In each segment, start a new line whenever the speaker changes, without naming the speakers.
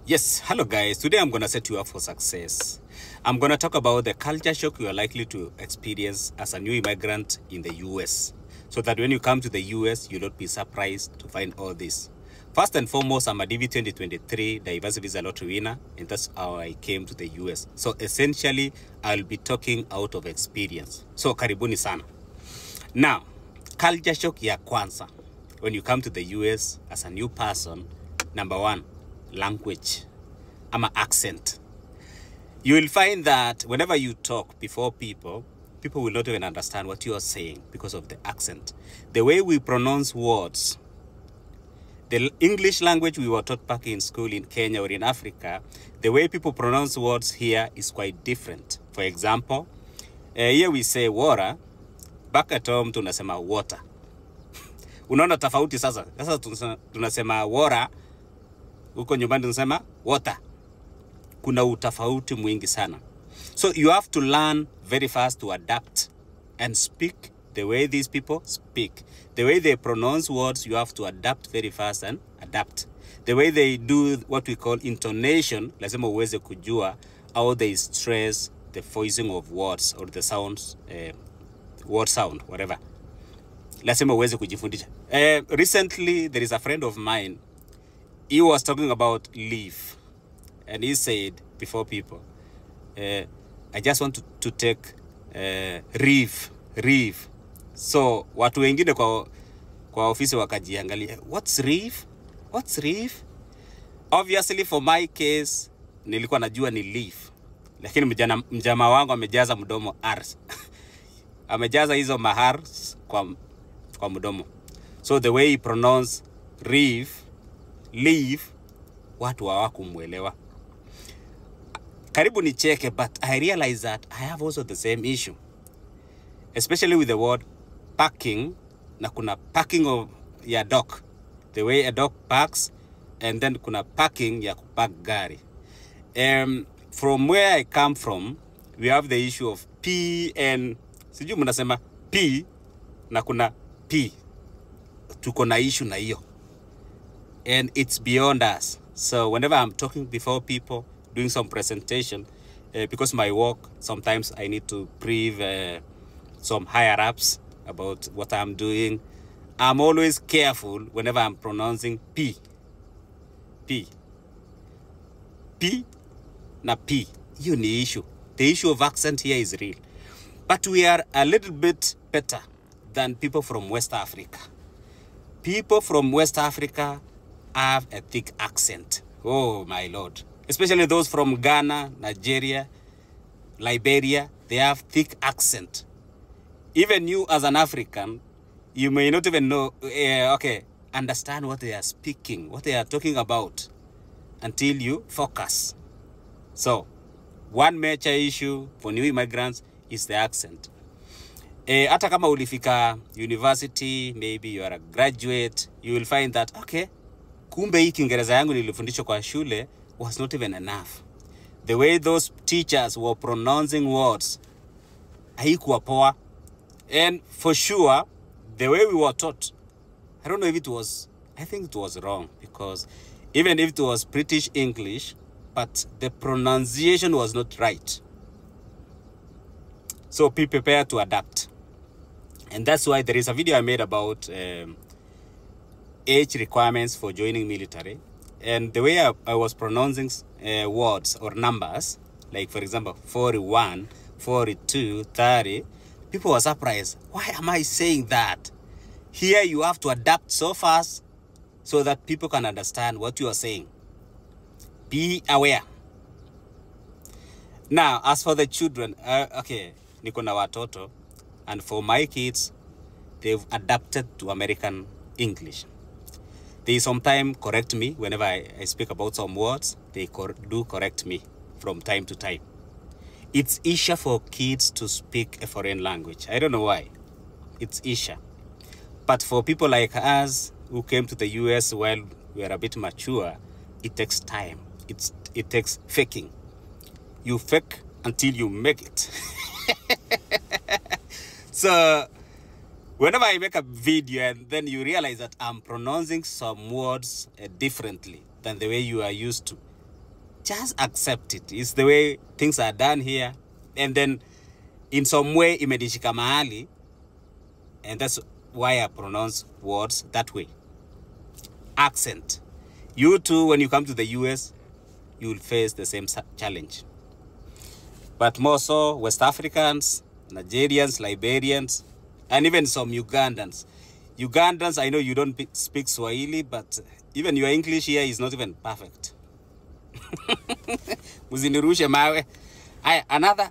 Yes, hello guys. Today I'm going to set you up for success. I'm going to talk about the culture shock you are likely to experience as a new immigrant in the US. So that when you come to the US, you'll not be surprised to find all this. First and foremost, I'm a DV 2023 Diversity Visa Lottery winner, and that's how I came to the US. So essentially, I'll be talking out of experience. So karibuni sana. Now, culture shock ya kwanza. When you come to the US as a new person, number one, language, ama accent. You will find that whenever you talk before people will not even understand what you are saying because of the accent. The way we pronounce words, the English language we were taught back in school in Kenya or in Africa, the way people pronounce words here is quite different. For example, here we say water, back at home tunasema water. Unaona tofauti sasa. Sasa tunasema water, huko nyumbani tunasema water. Kuna utofauti mwingi sana. So you have to learn very fast to adapt and speak the way these people speak. The way they pronounce words, you have to adapt very fast and adapt. The way they do what we call intonation, lazima uweze kujua how they stress the voicing of words or the sounds, word sound, whatever. Lazima uweze kujifundisha. Recently, there is a friend of mine. He was talking about leave, and he said before people, I just want to take reef. So watu wengine kwa ofisi wakajiangalia, what's reef? Obviously for my case, nilikuwa najua ni leave. Lakini mjama wangu amejaza mdomo ars. Amejaza hizo mahars kwa mdomo. So the way he pronounce leave, watu hawakumuelewa. Karibu nicheke, but I realize that I have also the same issue. Especially with the word parking, na kuna parking of ya dog. The way a dog parks, and then kuna parking ya kupark gari. From where I come from, we have the issue of P and sijui mnasema P na kuna P. Tuko na issue na hiyo. And it's beyond us. So whenever I'm talking before people, doing some presentation, because my work, sometimes I need to brief some higher ups about what I'm doing. I'm always careful whenever I'm pronouncing P na P. You need issue. The issue of accent here is real. But we are a little bit better than people from West Africa. People from West Africa have a thick accent. Oh my Lord. Especially those from Ghana, Nigeria, Liberia, they have thick accent. Even you as an African, you may not even know, understand what they are speaking, what they are talking about until you focus. So, one major issue for new immigrants is the accent. Hata kama ulifika university, maybe you are a graduate, you will find that, kumbe hii Kiingereza yangu nilifundishwa kwa shule was not even enough. The way those teachers were pronouncing words, haikuwa poa. And for sure, the way we were taught, I don't know if it was, I think it was wrong, because even if it was British English, but the pronunciation was not right. So be prepared to adapt. And that's why there is a video I made about age requirements for joining military. And the way I was pronouncing words or numbers, like for example, 41, 42, 30, people were surprised. Why am I saying that? Here you have to adapt so fast so that people can understand what you are saying. Be aware. Now, as for the children, niko na watoto, and for my kids, they've adapted to American English. They sometimes correct me whenever I speak about some words. They do correct me from time to time. It's easier for kids to speak a foreign language. I don't know why. It's easier. But for people like us who came to the US while we are a bit mature, it takes time. It takes faking. You fake until you make it. So whenever I make a video and then you realize that I'm pronouncing some words differently than the way you are used to, just accept it. It's the way things are done here. And then in some way, imedishika mahali. And that's why I pronounce words that way. Accent. You too, when you come to the US, you will face the same challenge. But more so, West Africans, Nigerians, Liberians, and even some Ugandans. Ugandans, I know you don't speak Swahili, but even your English here is not even perfect. Muzinirushe mawe. Another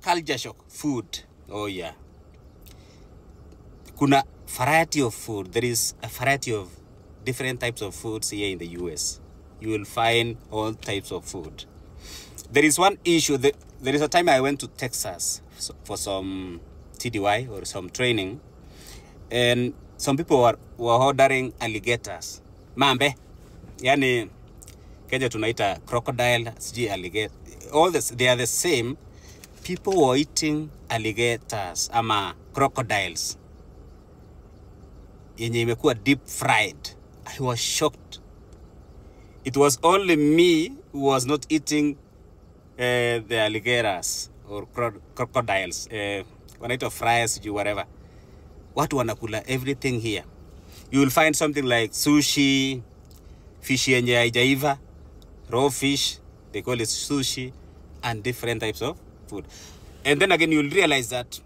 culture shock, food. Oh yeah. Kuna variety of food. There is a variety of different types of foods here in the US. You will find all types of food. There is one issue. There is a time I went to Texas for some TDY or some training. And some people were ordering alligators. Mambe. Yani, Kenya tunaita crocodile, alligator. All this, they are the same. People were eating alligators, ama crocodiles. Yenye imekuwa deep fried. I was shocked. It was only me who was not eating the alligators or crocodiles. Wanaita fries, whatever. Watu wanakula everything here. You will find something like sushi, fish yenye haijaiva, raw fish, they call it sushi, and different types of food. And then again, you'll realize that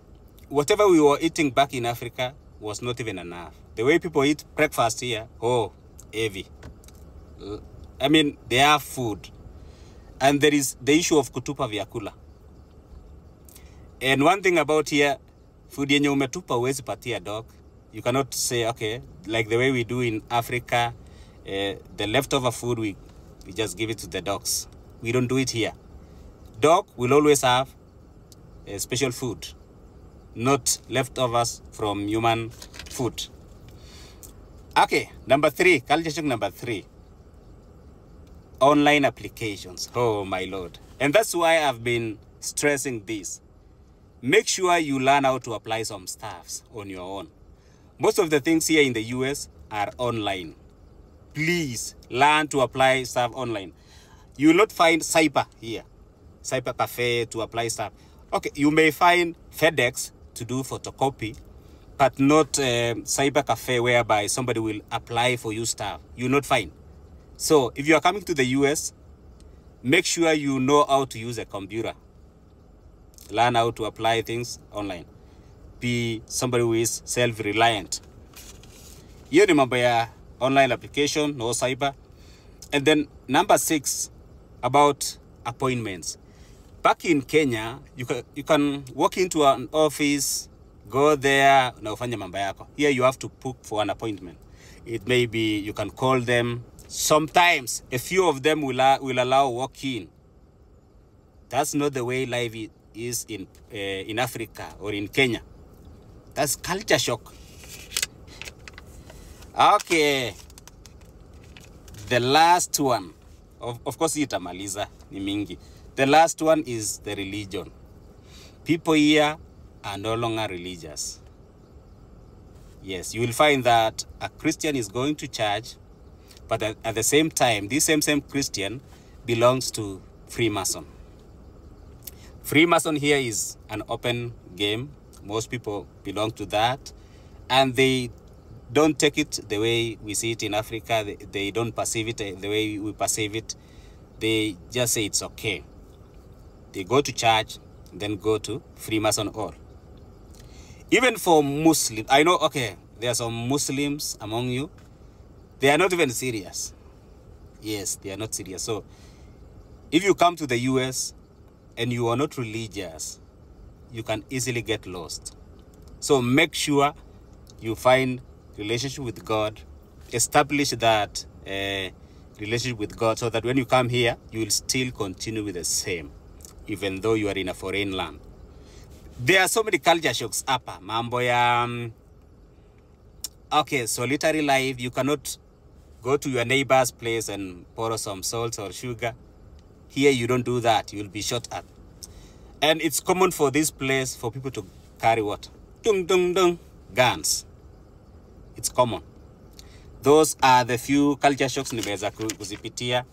whatever we were eating back in Africa was not even enough. The way people eat breakfast here, oh, heavy. I mean, they have food. And there is the issue of kutupa vyakula. And one thing about here, food yenye umetupa huwezi patia dog. You cannot say, okay, like the way we do in Africa, the leftover food, we just give it to the dogs. We don't do it here. Dog will always have special food, not leftovers from human food. Okay, number 3, culture shock number 3. Online applications. Oh, my Lord. And that's why I've been stressing this. Make sure you learn how to apply some stuffs on your own. Most of the things here in the US are online. Please learn to apply stuff online. You will not find Cyber here. Cyber Cafe to apply stuff. Okay, you may find FedEx to do photocopy, but not Cyber Cafe whereby somebody will apply for you stuff. You will not find. So if you are coming to the US, make sure you know how to use a computer. Learn how to apply things online. Be somebody who is self-reliant. Hiyo ni mambo ya online application, no cyber. And then number 6, about appointments. Back in Kenya, you can walk into an office, go there, na ufanye mambo yako. Here you have to book for an appointment. It may be you can call them. Sometimes a few of them will allow walk-in. That's not the way life is in Africa or in Kenya. That's culture shock. Okay. The last one. Of course, itamaliza ni mingi. The last one is the religion. People here are no longer religious. Yes, you will find that a Christian is going to church, but at the same time, this same Christian belongs to Freemason. Freemason here is an open game. Most people belong to that. And they don't take it the way we see it in Africa. They don't perceive it the way we perceive it. They just say it's okay. They go to church, then go to Freemason Hall. Even for Muslims, I know, okay, there are some Muslims among you. They are not even serious. Yes, they are not serious. So if you come to the US and you are not religious, you can easily get lost. So make sure you find relationship with God, establish that relationship with God so that when you come here, you will still continue with the same, even though you are in a foreign land. There are so many culture shocks hapa. Mambo ya okay, solitary life. You cannot go to your neighbor's place and borrow some salt or sugar. Here you don't do that. You will be shot at. And it's common for this place for people to carry what? Dung dung dung, guns. It's common. Those are the few culture shocks nimeweza kuzipitia.